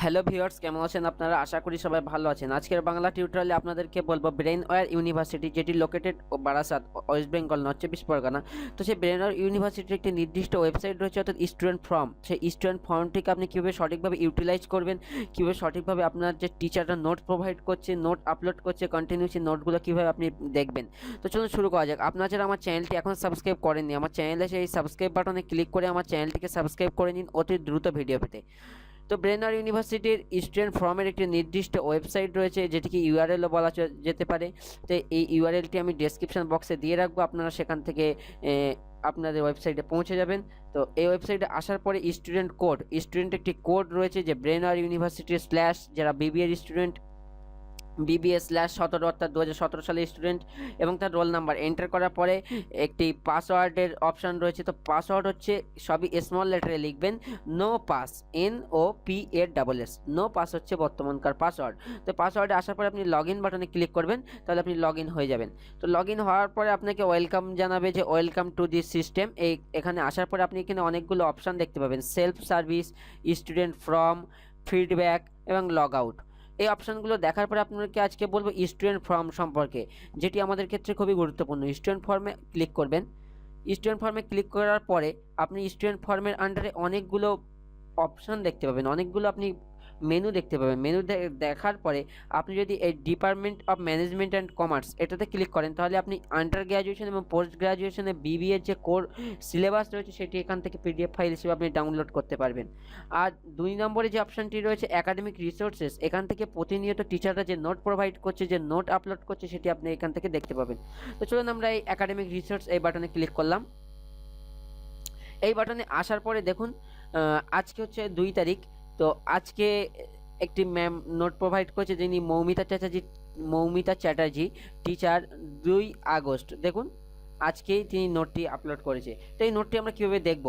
Hello viewers, কেমন আছেন আপনারা? আশা করি সবাই ভালো আছেন। আজকের বাংলা টিউটোরিয়ালে আপনাদেরকে বলবো ব্রেনওয়্যার ইউনিভার্সিটি, যেটি located Barasat, West Bengal, north চব্বিশ পরগনা। তো সেই ব্রেনওয়্যার ইউনিভার্সিটির একটি নির্দিষ্ট ওয়েবসাইট রয়েছে, অর্থাৎ স্টুডেন্ট ফর্ম। সেই স্টুডেন্ট ফর্মটিকে আপনি কীভাবে সঠিকভাবে ইউটিলাইজ করবেন, কীভাবে সঠিকভাবে আপনার যে টিচাররা নোট প্রোভাইড করছে, নোট আপলোড করছে, কন্টিনিউসলি নোটগুলো কীভাবে আপনি দেখবেন। তো চলুন শুরু করা যাক। আপনারা যারা আমার চ্যানেলটি এখন সাবস্ক্রাইব করেননি, আমার চ্যানেলে সেই সাবস্ক্রাইব বাটনে ক্লিক করে আমার চ্যানেলটিকে সাবস্ক্রাইব করে নিন অতি দ্রুত ভিডিও পেতে। তো ব্রেনওয়্যার ইউনিভার্সিটির স্টুডেন্ট ফর্মের একটি নির্দিষ্ট ওয়েবসাইট রয়েছে, যেটিকে ইউআরএলও বলা যেতে পারে। তো এই ইউআরএলটি আমি ডেসক্রিপশন বক্সে দিয়ে রাখবো, আপনারা সেখান থেকে আপনাদের ওয়েবসাইটে পৌঁছে যাবেন। তো এই ওয়েবসাইটে আসার পরে স্টুডেন্ট একটি কোড রয়েছে, যে ব্রেনওয়্যার ইউনিভার্সিটির স্ল্যাশ যারা বিবিএর স্টুডেন্ট, BBA/17 অর্থাৎ 2017 সালের স্টুডেন্ট, এবং তার রোল নাম্বার এন্টার করার পরে একটি পাসওয়ার্ডের অপশান রয়েছে। তো পাসওয়ার্ড হচ্ছে সবই স্মল লেটারে লিখবেন, no pass, NOPASS, no pass হচ্ছে বর্তমানকার পাসওয়ার্ড। তো পাসওয়ার্ডে আসার পরে আপনি লগ ইন বাটনে ক্লিক করবেন, তাহলে আপনি লগ ইন হয়ে যাবেন। তো লগ ইন হওয়ার পরে আপনাকে ওয়েলকাম জানাবে, যে ওয়েলকাম টু দিস সিস্টেম। এখানে আসার পরে আপনি এখানে অনেকগুলো অপশান দেখতে পাবেন, self service, student form, feedback এবং লগ আউট। এই অপশানগুলো দেখার পরে আপনাকে আজকে বলবো স্টুডেন্ট ফর্ম সম্পর্কে, যেটি আমাদের ক্ষেত্রে খুবই গুরুত্বপূর্ণ। স্টুডেন্ট ফর্মে ক্লিক করবেন। স্টুডেন্ট ফর্মে ক্লিক করার পরে আপনি স্টুডেন্ট ফর্মের আন্ডারে অনেকগুলো অপশান দেখতে পাবেন, অনেকগুলো আপনি মেনু দেখতে পাবেন। মেনু দেখার পরে আপনি যদি এই department of management and commerce এটাতে ক্লিক করেন, তাহলে আপনি আন্ডার গ্র্যাজুয়েশন এবং পোস্ট গ্র্যাজুয়েশনে বিবিএর যে কোর সিলেবাস রয়েছে, সেটি এখান থেকে পিডিএফ ফাইল হিসেবে আপনি ডাউনলোড করতে পারবেন। আর 2 নম্বরে যে অপশানটি রয়েছে একাডেমিক রিসোর্সেস, এখান থেকে প্রতিনিয়ত টিচাররা যে নোট প্রোভাইড করছে, যে নোট আপলোড করছে, সেটি আপনি এখান থেকে দেখতে পাবেন। তো চলুন আমরা এই একাডেমিক রিসোর্স এই বাটনে ক্লিক করলাম। এই বাটনে আসার পরে দেখুন, আজকে হচ্ছে 2 তারিখ। তো আজকে একটি ম্যাম নোট প্রোভাইড করেছে, যিনি মৌমিতা চ্যাটার্জি, টিচার, 2 আগস্ট। দেখুন আজকেই তিনি নোটটি আপলোড করেছে। তো এই নোটটি আমরা কীভাবে দেখব?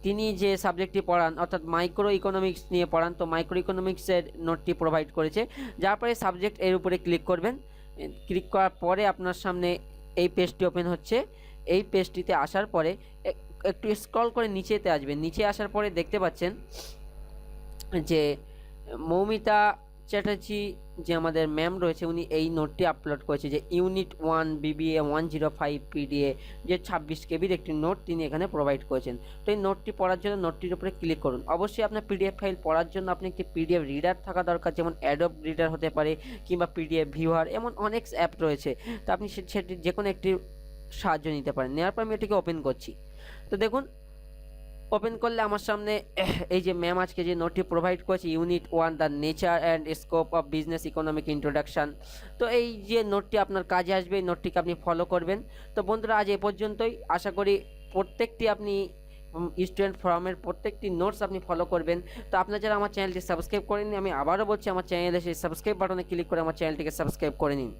তিনি যে সাবজেক্টটি পড়ান, অর্থাৎ মাইক্রো ইকোনমিক্স নিয়ে পড়ান, তো মাইক্রো ইকোনমিক্সের নোটটি প্রোভাইড করেছে। যার পরে সাবজেক্ট এর উপরে ক্লিক করবেন। ক্লিক করার পরে আপনার সামনে এই পেজটি ওপেন হচ্ছে। এই পেজটিতে আসার পরে একটু স্ক্রল করে নিচেতে আসবেন। নিচে আসার পরে দেখতে পাচ্ছেন যে মৌমিতা চ্যাটার্জি, যে আমাদের ম্যাম রয়েছে, উনি এই নোটটি আপলোড করেছে, যে ইউনিট 1 BBA 105 PDA, যে 26 কেবির একটি নোট তিনি এখানে প্রোভাইড করেছেন। তো এই নোটটি পড়ার জন্য নোটটির উপরে ক্লিক করুন। অবশ্যই আপনার পিডিএফ ফাইল পড়ার জন্য আপনি একটি পিডিএফ রিডার থাকা দরকার, যেমন অ্যাডোব রিডার হতে পারে, কিংবা পিডিএফ ভিউয়ার, এমন অনেক অ্যাপ রয়েছে। তো আপনি সেটি যে কোনো একটি সাহায্য নিতে পারেন। নেওয়ার পর আমি এটিকে ওপেন করছি। তো দেখুন, ওপেন করলে আমার সামনে এই যে ম্যাম আজকে যে নোটটি প্রোভাইড করেছে, unit 1 the nature and scope of business economic introduction. তো এই যে নোটটি আপনার কাজে আসবে, এই নোটটিকে আপনি ফলো করবেন। তো বন্ধুরা, আজ এ পর্যন্তই। আশা করি প্রত্যেকটি আপনি স্টুডেন্ট ফর্মের প্রত্যেকটি নোটস আপনি ফলো করবেন। তো আপনারা যারা আমার চ্যানেলটি সাবস্ক্রাইব করেননি, আমি আবারও বলছি, আমার চ্যানেলে সেই সাবস্ক্রাইব বাটনে ক্লিক করে আমার চ্যানেলটিকে সাবস্ক্রাইব করে নিন।